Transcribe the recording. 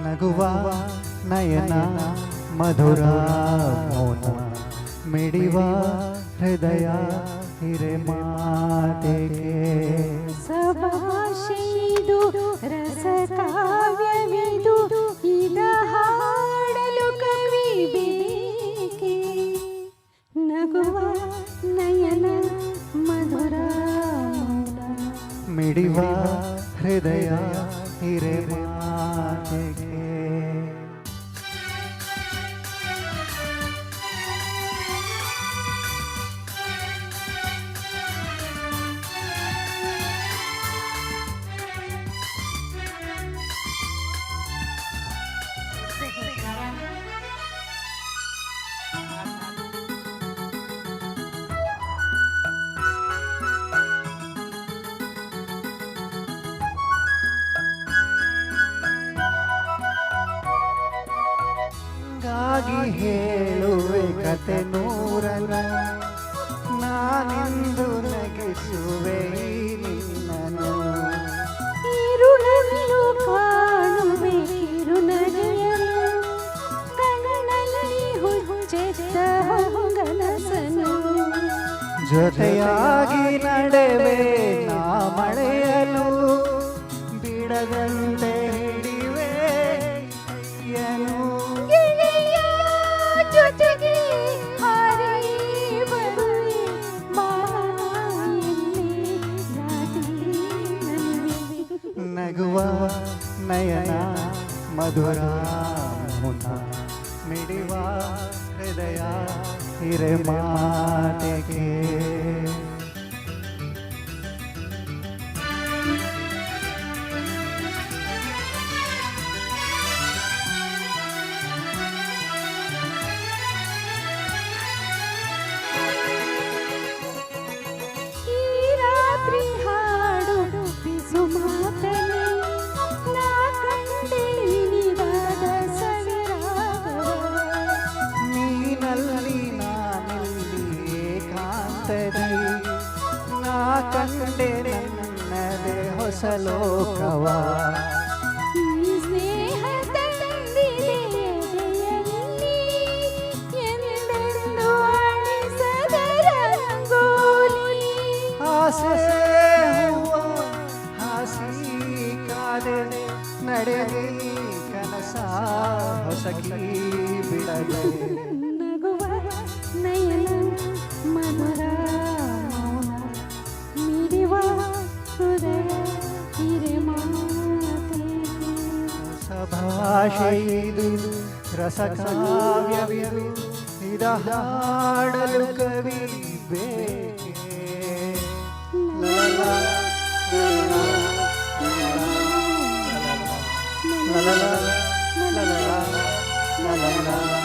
ನಗುವ ನಯನ ಮಧುರ ಮೌನ ಮಿಡಿವ ಹೃದಯ ಹಿರೇಮಾತೆಗೆ ಸಭಾಷೆಯಿದು ರಸ ಕಾವ್ಯವಿದು ಇದ ಹಾಡಲು ಕವಿ ಬೇಕೆ ನಗುವ ನಯನ ಮಧುರ ಮೌನ ಮಿಡಿವ ಹೃದಯ ಹಿರೇಮಾತೆಗೆ ಗಾಗಿ ಹೇಳುವೆ ಕತೆ ನೂರನ ನಾನೆಂದು ನಗಿಸುವೆ ನಿನ್ನನು ಇರುಳನ್ನು ಕಾಣುವೆ ಕಿರುನಗೆಯಲು ಕಣ್ಣಲ್ಲಿ ಹುಚ್ಚೆತ್ತ ಹೊಂಗನಸನು ಜೊತೆಯಾಗಿ ನಡೆವೆ ನಾ ಮಳೆಯಲು ಬಿಡದಂತೆ ಹಿಡಿವೆ ಕೈಯನು ಜೊತೆಗೆ ಹಾರಿ ಬರುವೆ ಮಾಯಲ್ಲಿ ನಗುವ ನಯನ ಮಧುರ ಮುನ ಮಿಡಿವ ಹೃದಯ ಹಿರೇಮಾತೆಗೆ ಹಾಡು ಬಿಸು ಮಾತನೆ ನಾ ಕಂಡೆ ನಿನಿದಾದ ಸವಿರಾಗವ ನೀನಲ್ಲಿ ನಾನಲ್ಲಿ ಏಕಾಂತದಿ ನಾ ಕಂಡೆ ನನ್ನದೇ ಹೊಸ ಲೋಕವ ಈ ಸ್ನೇಹ ತಂದಿದೆ ಎದೆಯಲ್ಲಿ ಎಂದೆಂದು ಅಳಿಸದ ರಂಗೋಲಿ ಆಸೆ ಹೂವ ಹಾಸಿ ಕಾದೆ ನಡೆದಿ ಕನಸ ಹೊಸಕಿ ಬಿಡದೆ ನಗುವ ನಯನ ಮಧುರ ಮೌನ ಮಿಡಿವ ಹೃದಯ ಹಿರೇಮಾತೆಗೆ ಸಭಾಷೆಯಿದು ರಸಕಾವ್ಯವಿದು ಇದ ಹಾಡಲು ಕವಿ ಬೇಕೆ la la la la la la la la la la